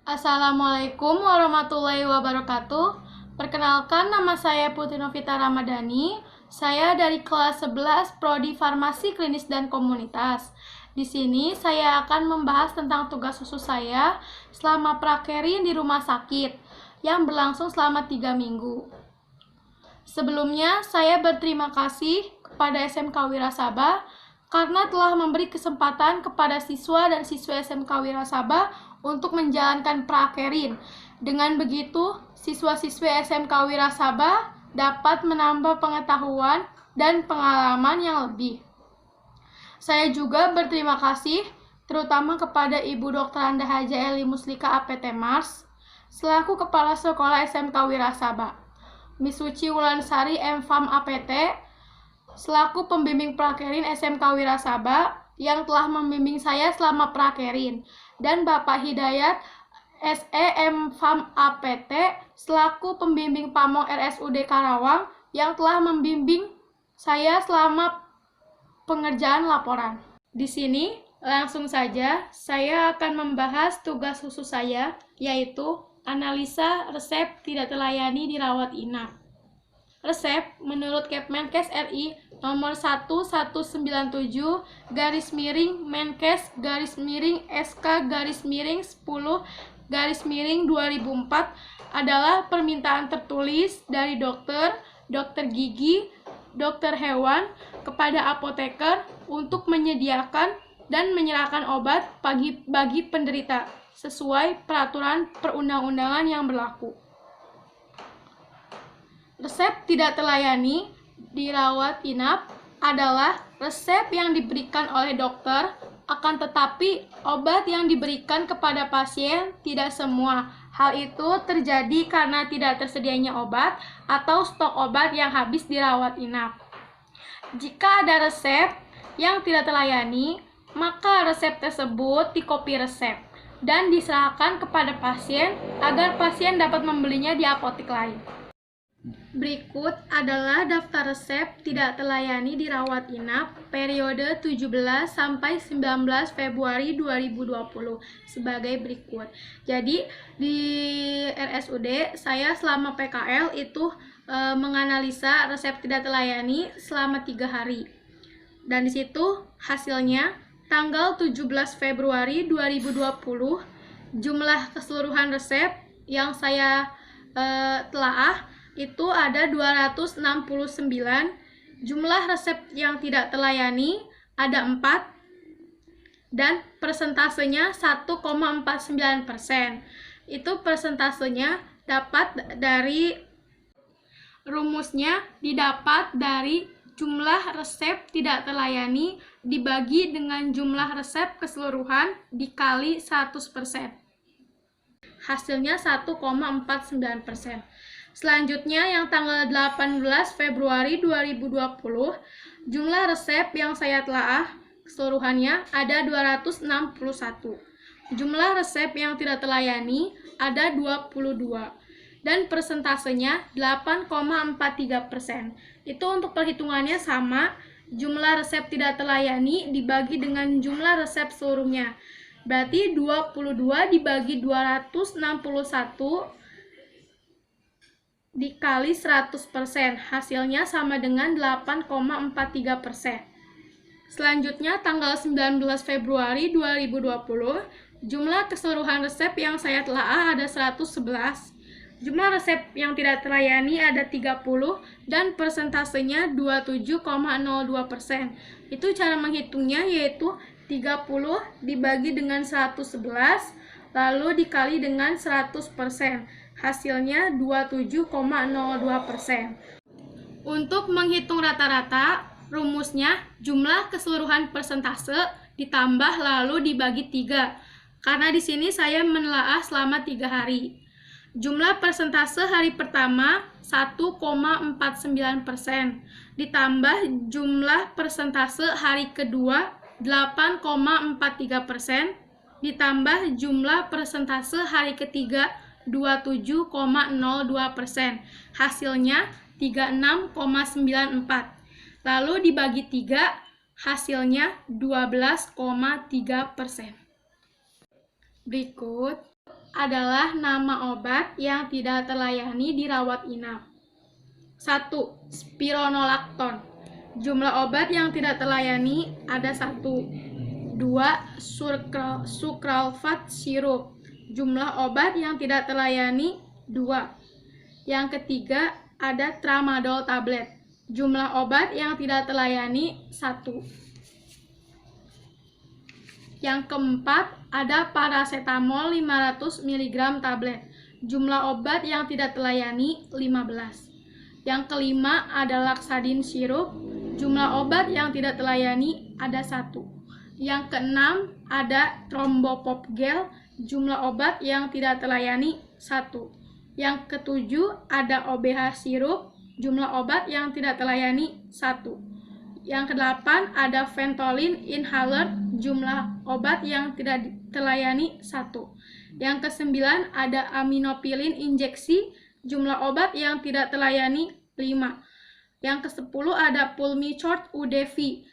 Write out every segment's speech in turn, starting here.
Assalamualaikum warahmatullahi wabarakatuh. Perkenalkan, nama saya Putri Novita Ramadhani. Saya dari kelas 11 Prodi Farmasi Klinis dan Komunitas. Di sini saya akan membahas tentang tugas khusus saya selama prakerin di rumah sakit yang berlangsung selama 3 minggu. Sebelumnya, saya berterima kasih kepada SMK Wirasabah karena telah memberi kesempatan kepada siswa dan siswa SMK Wirasabah untuk menjalankan prakerin. Dengan begitu, siswa-siswi SMK Wirasabah dapat menambah pengetahuan dan pengalaman yang lebih. Saya juga berterima kasih terutama kepada Ibu Dr. Anda Haja Eli Muslika APT Mars selaku Kepala Sekolah SMK Wirasabah, Miss Suci Wulansari MFAM APT selaku pembimbing prakerin SMK Wirasabah yang telah membimbing saya selama prakerin, dan Bapak Hidayat SE MFAM APT selaku pembimbing Pamong RSUD Karawang yang telah membimbing saya selama pengerjaan laporan. Di sini langsung saja saya akan membahas tugas khusus saya, yaitu analisa resep tidak terlayani dirawat inap. Resep menurut Kepmenkes RI nomor 11-1-Menkes-SK-10-2004 adalah permintaan tertulis dari dokter gigi, dokter hewan kepada apoteker untuk menyediakan dan menyerahkan obat bagi penderita sesuai peraturan perundang-undangan yang berlaku. Resep tidak terlayani dirawat inap adalah resep yang diberikan oleh dokter, akan tetapi obat yang diberikan kepada pasien tidak semua. Hal itu terjadi karena tidak tersedianya obat atau stok obat yang habis dirawat inap. Jika ada resep yang tidak terlayani, maka resep tersebut dikopi resep dan diserahkan kepada pasien agar pasien dapat membelinya di apotek lain. Berikut adalah daftar resep tidak terlayani dirawat inap periode 17 sampai 19 Februari 2020 sebagai berikut. Jadi di RSUD saya selama PKL itu menganalisa resep tidak terlayani selama 3 hari. Dan di situ hasilnya tanggal 17 Februari 2020 jumlah keseluruhan resep yang saya telaah itu ada 269, jumlah resep yang tidak terlayani ada 4, dan persentasenya 1,49%. Itu persentasenya dapat dari rumusnya didapat dari jumlah resep tidak terlayani dibagi dengan jumlah resep keseluruhan dikali 100%. Hasilnya 1,49%. Selanjutnya yang tanggal 18 Februari 2020, jumlah resep yang saya telaah keseluruhannya ada 261. Jumlah resep yang tidak terlayani ada 22 dan persentasenya 8,43%. Itu untuk perhitungannya sama, jumlah resep tidak terlayani dibagi dengan jumlah resep seluruhnya. Berarti 22 dibagi 261 dikali 100%, hasilnya sama dengan 8,43%. Selanjutnya tanggal 19 Februari 2020, jumlah keseluruhan resep yang saya telaah ada 111. Jumlah resep yang tidak terlayani ada 30 dan persentasenya 27,02%. Itu cara menghitungnya, yaitu 30 dibagi dengan 111 lalu dikali dengan 100%. Hasilnya 27,02%. Untuk menghitung rata-rata, rumusnya jumlah keseluruhan persentase ditambah lalu dibagi 3. Karena di sini saya menelaah selama 3 hari. Jumlah persentase hari pertama 1,49%, ditambah jumlah persentase hari kedua 8,43%, ditambah jumlah persentase hari ketiga 27,02%. Hasilnya 36,94. Lalu dibagi 3, hasilnya 12,3%. Berikut adalah nama obat yang tidak terlayani di rawat inap. 1. Spironolakton. Jumlah obat yang tidak terlayani ada 1. 2. Sucralfate sirup. Jumlah obat yang tidak terlayani 2. Yang ketiga ada tramadol tablet. Jumlah obat yang tidak terlayani 1. Yang keempat, ada paracetamol 500 mg tablet. Jumlah obat yang tidak terlayani 15. Yang kelima, ada Laxadin sirup. Jumlah obat yang tidak terlayani ada 1. Yang keenam, ada Thrombopop gel. Jumlah obat yang tidak terlayani 1. Yang ketujuh, ada OBH sirup. Jumlah obat yang tidak terlayani 1. Yang kedelapan ada Ventolin inhaler, jumlah obat yang tidak terlayani 1. Yang kesembilan ada Aminopilin injeksi, jumlah obat yang tidak terlayani 5. Yang kesepuluh ada Pulmicort UDV,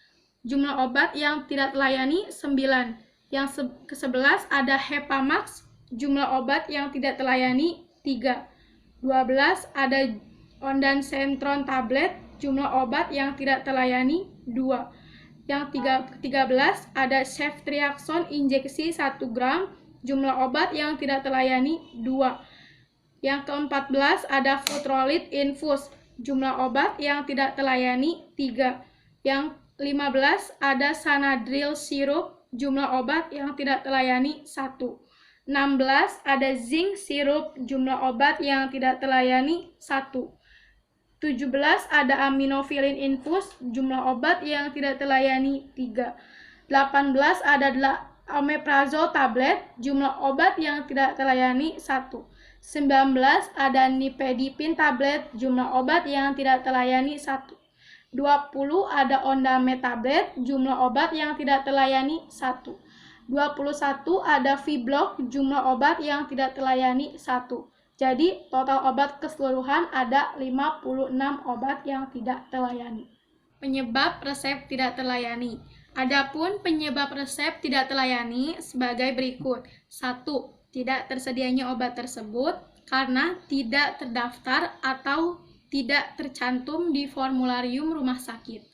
jumlah obat yang tidak terlayani 9. Yang ke-11 ada Hepamax, jumlah obat yang tidak terlayani 3. 12 ada Ondansetron tablet, jumlah obat yang tidak terlayani 2. Yang ke-13 ada Ceftriaxone injeksi 1 gram, jumlah obat yang tidak terlayani 2. Yang ke-14 ada Futrolid infus, jumlah obat yang tidak terlayani 3. Yang ke-15 ada Sanadril sirup, jumlah obat yang tidak terlayani 1. 16 ada Zinc sirup, jumlah obat yang tidak terlayani 1. 17 ada Aminofilin infus, jumlah obat yang tidak terlayani 3. 18 ada Omeprazole tablet, jumlah obat yang tidak terlayani 1. 19 ada Nifedipine tablet, jumlah obat yang tidak terlayani 1. 20 ada Ondame tablet, jumlah obat yang tidak terlayani 1. 21 ada Vibloc, jumlah obat yang tidak terlayani 1. Jadi, total obat keseluruhan ada 56 obat yang tidak terlayani. Penyebab resep tidak terlayani. Adapun penyebab resep tidak terlayani sebagai berikut. 1. Tidak tersedianya obat tersebut karena tidak terdaftar atau tidak tercantum di formularium rumah sakit.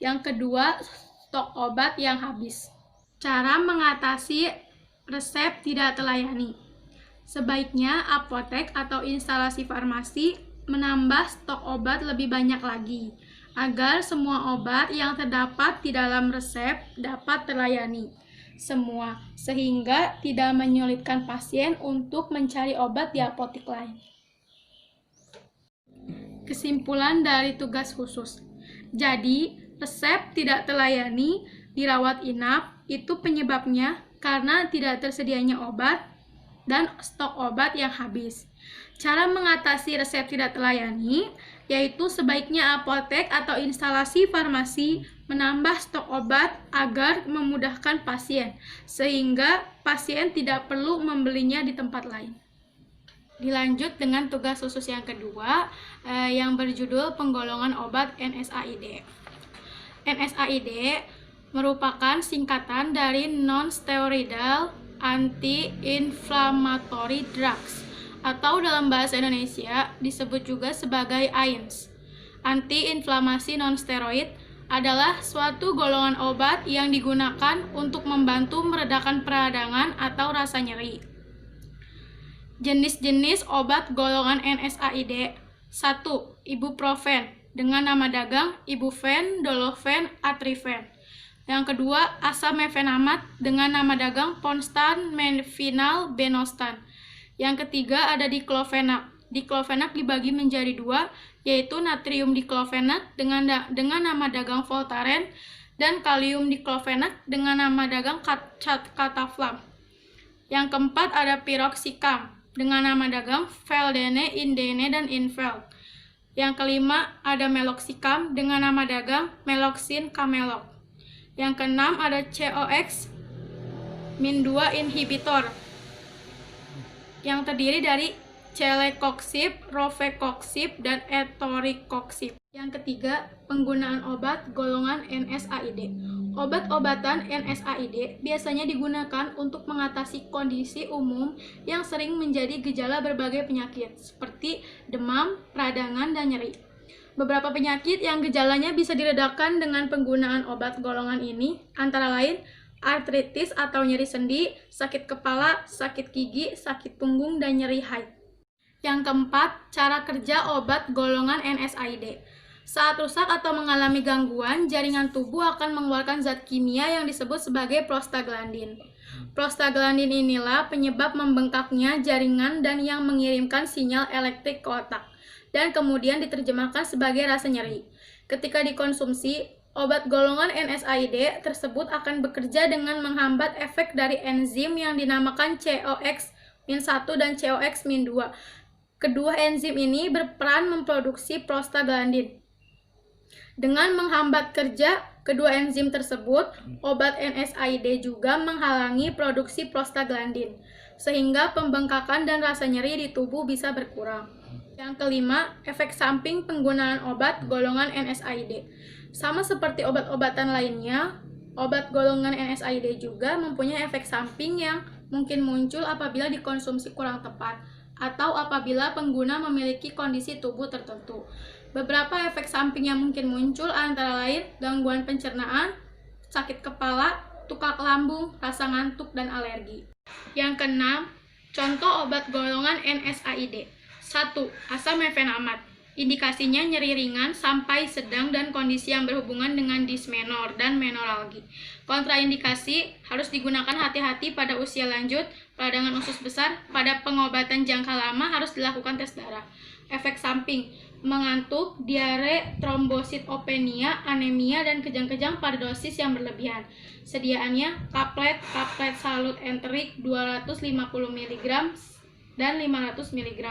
Yang kedua, stok obat yang habis. Cara mengatasi resep tidak terlayani. Sebaiknya apotek atau instalasi farmasi menambah stok obat lebih banyak lagi, agar semua obat yang terdapat di dalam resep dapat terlayani semua, sehingga tidak menyulitkan pasien untuk mencari obat di apotek lain. Kesimpulan dari tugas khusus. Jadi, resep tidak terlayani di rawat inap itu penyebabnya karena tidak tersedianya obat dan stok obat yang habis. Cara mengatasi resep tidak terlayani yaitu sebaiknya apotek atau instalasi farmasi menambah stok obat agar memudahkan pasien, sehingga pasien tidak perlu membelinya di tempat lain. Dilanjut dengan tugas khusus yang kedua yang berjudul penggolongan obat NSAID. NSAID merupakan singkatan dari non-steroidal anti-inflammatory drugs, atau dalam bahasa Indonesia disebut juga sebagai AINS. Anti-inflamasi non-steroid adalah suatu golongan obat yang digunakan untuk membantu meredakan peradangan atau rasa nyeri. Jenis-jenis obat golongan NSAID. 1. Ibuprofen dengan nama dagang Ibufen, Dolofen, Atrifen. Yang kedua, asam mefenamat dengan nama dagang Ponstan, Menfinal, Benostan. Yang ketiga ada diklofenak. Diklofenak dibagi menjadi 2, yaitu natrium diklofenak dengan nama dagang Voltaren dan kalium diklofenak dengan nama dagang Cataflam. Yang keempat ada piroxicam dengan nama dagang Veldene, Indene, dan Infeld. Yang kelima ada meloxicam dengan nama dagang Meloxin, Camelot. Yang keenam ada COX-2 inhibitor yang terdiri dari celecoxib, rofecoxib, dan etoricoxib. Yang ketiga, penggunaan obat golongan NSAID. Obat-obatan NSAID biasanya digunakan untuk mengatasi kondisi umum yang sering menjadi gejala berbagai penyakit, seperti demam, peradangan, dan nyeri. Beberapa penyakit yang gejalanya bisa diredakan dengan penggunaan obat golongan ini, antara lain artritis atau nyeri sendi, sakit kepala, sakit gigi, sakit punggung, dan nyeri haid. Yang keempat, cara kerja obat golongan NSAID. Saat rusak atau mengalami gangguan, jaringan tubuh akan mengeluarkan zat kimia yang disebut sebagai prostaglandin. Prostaglandin inilah penyebab membengkaknya jaringan dan yang mengirimkan sinyal elektrik ke otak, dan kemudian diterjemahkan sebagai rasa nyeri. Ketika dikonsumsi, obat golongan NSAID tersebut akan bekerja dengan menghambat efek dari enzim yang dinamakan COX-1 dan COX-2. Kedua enzim ini berperan memproduksi prostaglandin. Dengan menghambat kerja kedua enzim tersebut, obat NSAID juga menghalangi produksi prostaglandin, sehingga pembengkakan dan rasa nyeri di tubuh bisa berkurang. Yang kelima, efek samping penggunaan obat golongan NSAID. Sama seperti obat-obatan lainnya, obat golongan NSAID juga mempunyai efek samping yang mungkin muncul apabila dikonsumsi kurang tepat atau apabila pengguna memiliki kondisi tubuh tertentu. Beberapa efek samping yang mungkin muncul antara lain gangguan pencernaan, sakit kepala, tukak lambung, rasa ngantuk, dan alergi. Yang keenam, contoh obat golongan NSAID. 1. Asam mefenamat. Indikasinya nyeri ringan sampai sedang dan kondisi yang berhubungan dengan dismenor dan menoralgi. Kontraindikasi harus digunakan hati-hati pada usia lanjut, peradangan usus besar. Pada pengobatan jangka lama harus dilakukan tes darah. Efek samping mengantuk, diare, trombositopenia, anemia, dan kejang-kejang pada dosis yang berlebihan. Sediaannya kaplet salut enterik 250 mg dan 500 mg.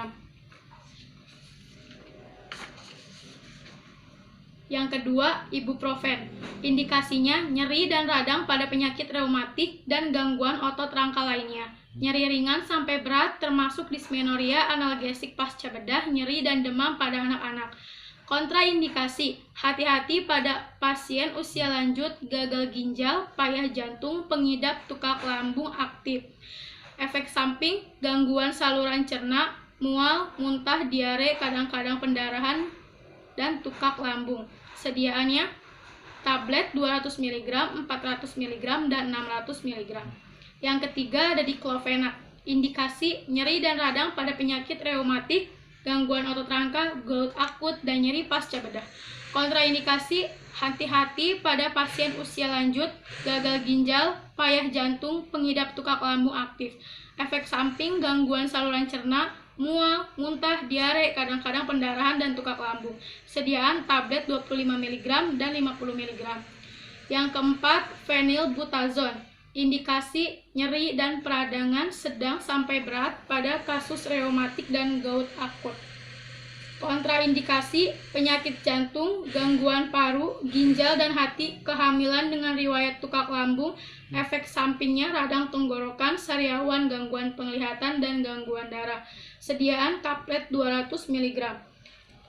Yang kedua, ibuprofen. Indikasinya nyeri dan radang pada penyakit reumatik dan gangguan otot rangka lainnya. Nyeri ringan sampai berat termasuk dismenoria, analgesik pasca bedah, nyeri dan demam pada anak-anak. Kontraindikasi, hati-hati pada pasien usia lanjut, gagal ginjal, payah jantung, pengidap tukak lambung aktif. Efek samping, gangguan saluran cerna, mual, muntah, diare, kadang-kadang pendarahan, dan tukak lambung. Sediaannya tablet 200 mg, 400 mg, dan 600 mg. Yang ketiga ada diclofenac. Indikasi nyeri dan radang pada penyakit reumatik, gangguan otot rangka, gout akut, dan nyeri pasca bedah. Kontraindikasi, hati-hati pada pasien usia lanjut, gagal ginjal, payah jantung, pengidap tukak lambung aktif. Efek samping, gangguan saluran cerna, mual, muntah, diare, kadang-kadang pendarahan, dan tukak lambung. Sediaan tablet 25 mg dan 50 mg. Yang keempat, phenylbutazone. Indikasi nyeri dan peradangan sedang sampai berat pada kasus reumatik dan gout akut. Kontraindikasi, penyakit jantung, gangguan paru, ginjal, dan hati, kehamilan dengan riwayat tukak lambung, efek sampingnya radang tenggorokan, sariawan, gangguan penglihatan, dan gangguan darah. Sediaan tablet 200 mg.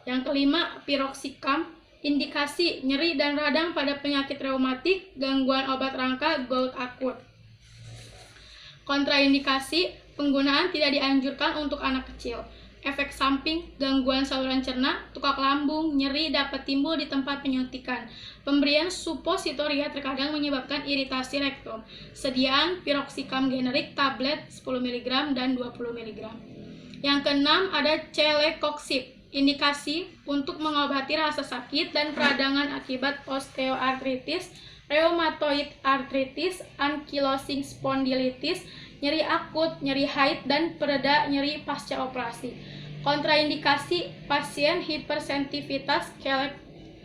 Yang kelima, piroxicam. Indikasi nyeri dan radang pada penyakit reumatik, gangguan obat rangka, gout akut. Kontraindikasi, penggunaan tidak dianjurkan untuk anak kecil. Efek samping, gangguan saluran cerna, tukak lambung, nyeri dapat timbul di tempat penyuntikan. Pemberian supositoria terkadang menyebabkan iritasi rektum. Sediaan piroxicam generik tablet 10 mg dan 20 mg. Yang keenam ada celecoxib. Indikasi untuk mengobati rasa sakit dan peradangan akibat osteoartritis, rheumatoid arthritis, ankylosing spondylitis, nyeri akut, nyeri haid, dan pereda nyeri pasca operasi. Kontraindikasi, pasien hipersensitivitas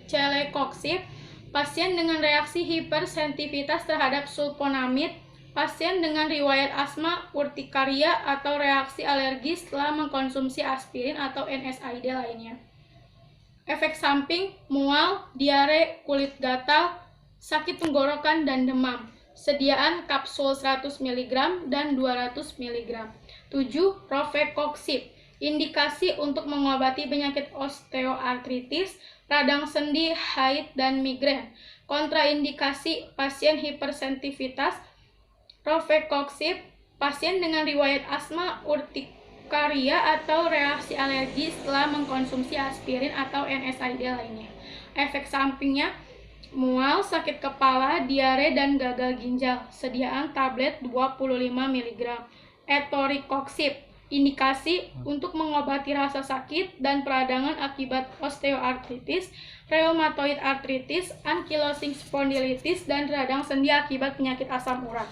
celecoxib, pasien dengan reaksi hipersensitivitas terhadap sulfonamid, pasien dengan riwayat asma, urtikaria, atau reaksi alergi setelah mengkonsumsi aspirin atau NSAID lainnya. Efek samping, mual, diare, kulit gatal, sakit tenggorokan, dan demam. Sediaan kapsul 100 mg dan 200 mg. 7. Rofecoxib. Indikasi untuk mengobati penyakit osteoartritis, radang sendi, haid, dan migrain. Kontraindikasi pasien hipersensitivitas, rofecoxib, pasien dengan riwayat asma, urtikaria, atau reaksi alergi setelah mengkonsumsi aspirin atau NSAID lainnya. Efek sampingnya mual, sakit kepala, diare, dan gagal ginjal. Sediaan tablet 25 mg. Etoricoxib, indikasi untuk mengobati rasa sakit dan peradangan akibat osteoartritis, rheumatoid arthritis, ankylosing spondylitis, dan radang sendi akibat penyakit asam urat.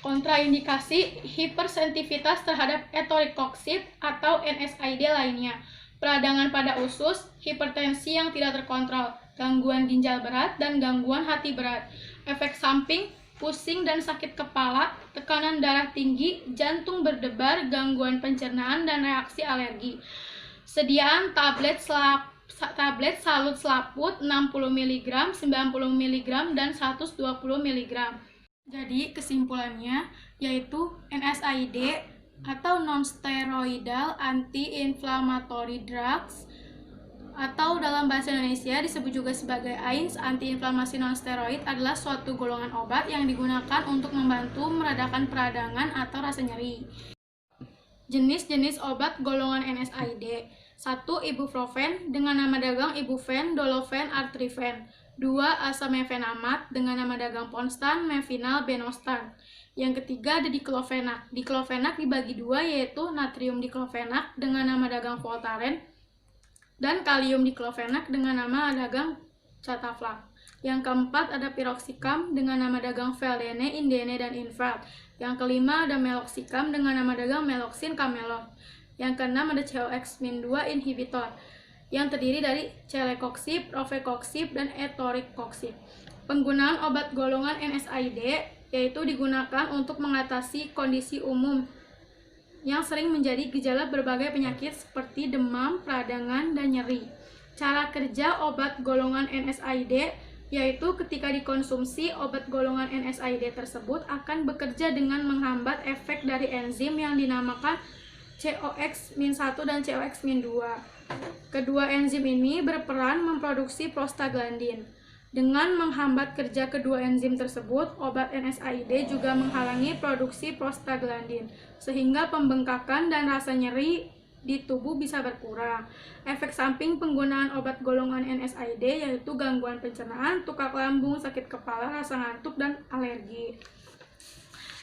Kontraindikasi hipersensitivitas terhadap etoricoxib atau NSAID lainnya, peradangan pada usus, hipertensi yang tidak terkontrol, gangguan ginjal berat, dan gangguan hati berat. Efek samping, pusing dan sakit kepala, tekanan darah tinggi, jantung berdebar, gangguan pencernaan, dan reaksi alergi. Sediaan tablet salut selaput 60 mg, 90 mg, dan 120 mg. Jadi kesimpulannya yaitu NSAID atau non-steroidal anti-inflammatory drugs atau dalam bahasa Indonesia disebut juga sebagai AINS, antiinflamasi non-steroid, adalah suatu golongan obat yang digunakan untuk membantu meredakan peradangan atau rasa nyeri. Jenis-jenis obat golongan NSAID: 1. Ibuprofen dengan nama dagang Ibufen, Dolofen, Artrifen. 2. Asamefenamat dengan nama dagang Ponstan, Mevinal, Benostan. Yang ketiga ada diklofenak. Diklofenak dibagi dua, yaitu natrium diklofenak dengan nama dagang Voltaren dan kalium diklofenak dengan nama dagang Cataflax. Yang keempat ada piroxicam dengan nama dagang Veldene, Indene, dan Infrat. Yang kelima ada meloxicam dengan nama dagang Meloxin, Camelot. Yang keenam ada COX-2 inhibitor yang terdiri dari celecoxib, rofecoxib, dan etoricoxib. Penggunaan obat golongan NSAID yaitu digunakan untuk mengatasi kondisi umum yang sering menjadi gejala berbagai penyakit seperti demam, peradangan, dan nyeri. Cara kerja obat golongan NSAID yaitu ketika dikonsumsi, obat golongan NSAID tersebut akan bekerja dengan menghambat efek dari enzim yang dinamakan COX-1 dan COX-2. Kedua enzim ini berperan memproduksi prostaglandin. Dengan menghambat kerja kedua enzim tersebut, obat NSAID juga menghalangi produksi prostaglandin, sehingga pembengkakan dan rasa nyeri di tubuh bisa berkurang. Efek samping penggunaan obat golongan NSAID yaitu gangguan pencernaan, tukak lambung, sakit kepala, rasa ngantuk, dan alergi.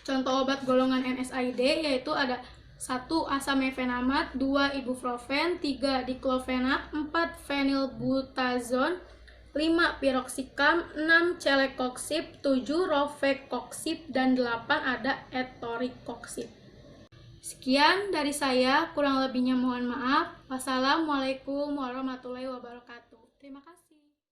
Contoh obat golongan NSAID yaitu ada 1. Asamefenamat, 2. Ibuprofen, 3. Diklofenak, 4. Phenylbutazone, 5. Piroxicam, 6. Celecoxib, 7. Rofecoxib, dan 8 ada etoricoxib. Sekian dari saya, kurang lebihnya mohon maaf. Wassalamualaikum warahmatullahi wabarakatuh. Terima kasih.